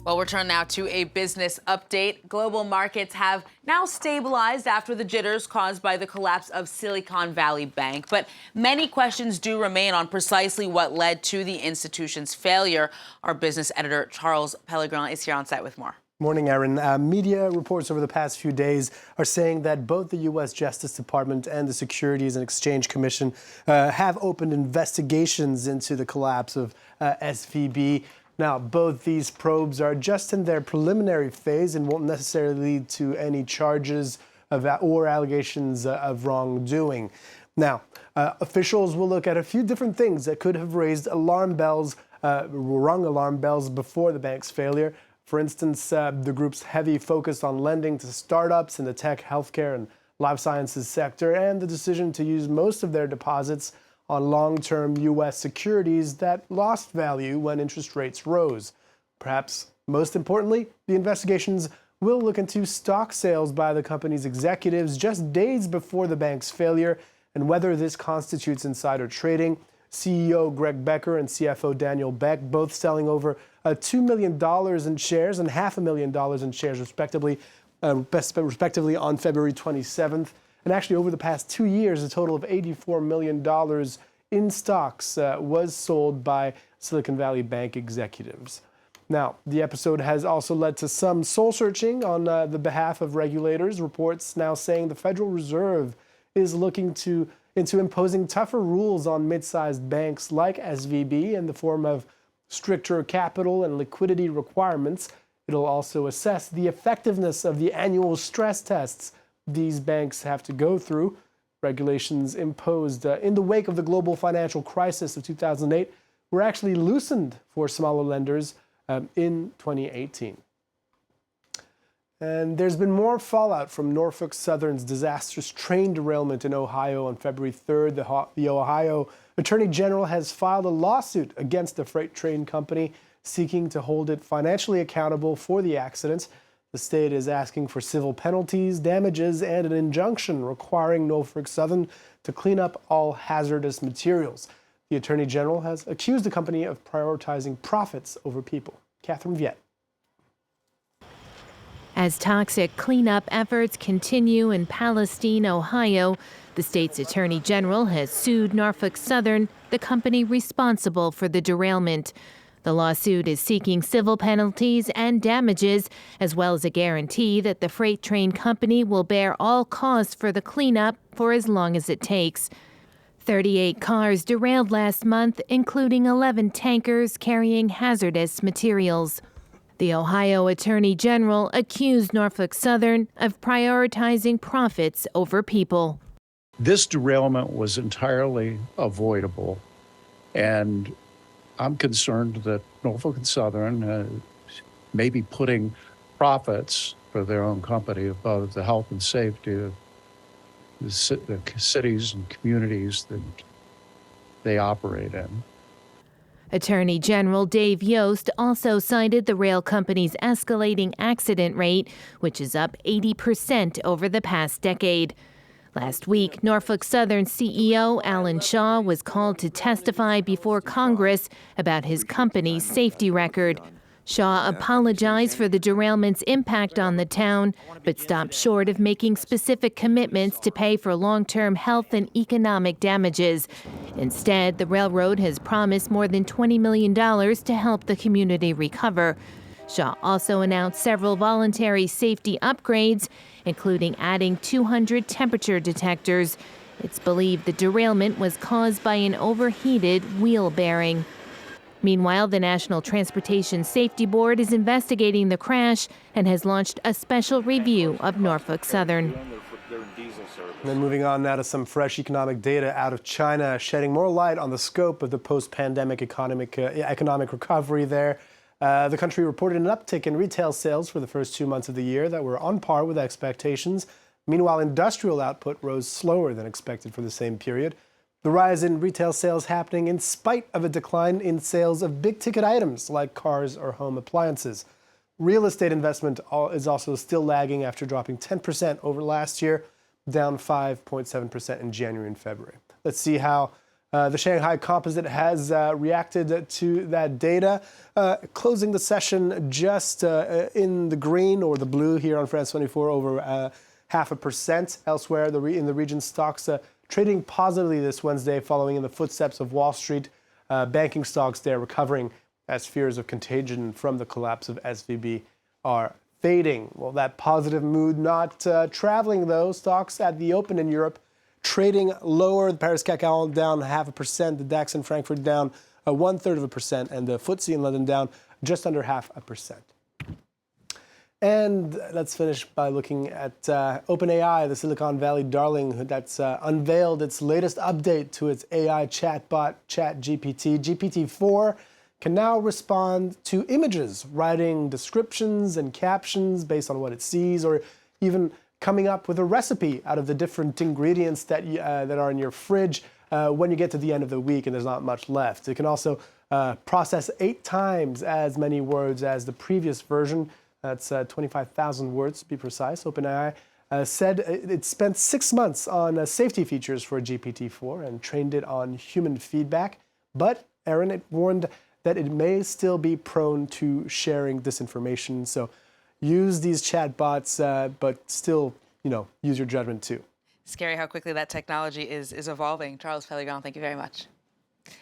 Well, we'll turn now to a business update. Global markets have now stabilized after the jitters caused by the collapse of Silicon Valley Bank. But many questions do remain on precisely what led to the institution's failure. Our business editor, Charles Pellegrin, is here on site with more. Morning, Aaron. Media reports over the past few days are saying that both the U.S. Justice Department and the Securities and Exchange Commission have opened investigations into the collapse of SVB. Now, both these probes are just in their preliminary phase and won't necessarily lead to any charges or allegations of wrongdoing. Now, officials will look at a few different things that could have raised rung alarm bells before the bank's failure. For instance, the group's heavy focus on lending to startups in the tech, healthcare, and life sciences sector, and the decision to use most of their deposits on long-term U.S. securities that lost value when interest rates rose. Perhaps most importantly, the investigations will look into stock sales by the company's executives just days before the bank's failure and whether this constitutes insider trading. CEO Greg Becker and CFO Daniel Beck both selling over $2 million in shares and $500,000 in shares respectively on February 27th. And actually, over the past 2 years, a total of $84 million in stocks was sold by Silicon Valley Bank executives. Now, the episode has also led to some soul-searching on the behalf of regulators. Reports now saying the Federal Reserve is looking into imposing tougher rules on mid-sized banks like SVB in the form of stricter capital and liquidity requirements. It'll also assess the effectiveness of the annual stress tests these banks have to go through. Regulations imposed in the wake of the global financial crisis of 2008 were actually loosened for smaller lenders in 2018. And there's been more fallout from Norfolk Southern's disastrous train derailment in Ohio on February 3rd. The Ohio Attorney General has filed a lawsuit against the freight train company, seeking to hold it financially accountable for the accident. The state is asking for civil penalties, damages, and an injunction requiring Norfolk Southern to clean up all hazardous materials. The Attorney General has accused the company of prioritizing profits over people. Catherine Viette. As toxic cleanup efforts continue in Palestine, Ohio, the state's Attorney General has sued Norfolk Southern, the company responsible for the derailment. The lawsuit is seeking civil penalties and damages, as well as a guarantee that the freight train company will bear all costs for the cleanup for as long as it takes. 38 cars derailed last month, including 11 tankers carrying hazardous materials. The Ohio Attorney General accused Norfolk Southern of prioritizing profits over people. This derailment was entirely avoidable, and I'm concerned that Norfolk Southern may be putting profits for their own company above the health and safety of the cities and communities that they operate in. Attorney General Dave Yost also cited the rail company's escalating accident rate, which is up 80% over the past decade. Last week, Norfolk Southern CEO Alan Shaw was called to testify before Congress about his company's safety record. Shaw apologized for the derailment's impact on the town, but stopped short of making specific commitments to pay for long-term health and economic damages. Instead, the railroad has promised more than $20 million to help the community recover. Shaw also announced several voluntary safety upgrades, including adding 200 temperature detectors. It's believed the derailment was caused by an overheated wheel bearing. Meanwhile, the National Transportation Safety Board is investigating the crash and has launched a special review of Norfolk Southern. And then moving on now to some fresh economic data out of China, shedding more light on the scope of the post-pandemic economic recovery there. The country reported an uptick in retail sales for the first 2 months of the year that were on par with expectations. Meanwhile, industrial output rose slower than expected for the same period. The rise in retail sales happening in spite of a decline in sales of big-ticket items like cars or home appliances. Real estate investment is also still lagging after dropping 10% over last year, down 5.7% in January and February. Let's see how The Shanghai Composite has reacted to that data, closing the session just in the green or the blue here on France 24 over 0.5%. Elsewhere in the region, stocks trading positively this Wednesday, following in the footsteps of Wall Street. Banking stocks there recovering as fears of contagion from the collapse of SVB are fading. Well, that positive mood not traveling, though. Stocks at the open in Europe trading lower. The Paris CAC 40 down 0.5%. The DAX in Frankfurt down 1/3%. And the FTSE in London down just under 0.5%. And let's finish by looking at OpenAI, the Silicon Valley darling that's unveiled its latest update to its AI chatbot, ChatGPT. GPT-4 can now respond to images, writing descriptions and captions based on what it sees, or even coming up with a recipe out of the different ingredients that are in your fridge when you get to the end of the week and there's not much left. It can also process 8 times as many words as the previous version. That's 25,000 words to be precise. OpenAI said it spent 6 months on safety features for GPT-4 and trained it on human feedback. But, Aaron, it warned that it may still be prone to sharing disinformation. So use these chatbots, but still, use your judgment too. Scary how quickly that technology is evolving. Charles Pellegrin, thank you very much.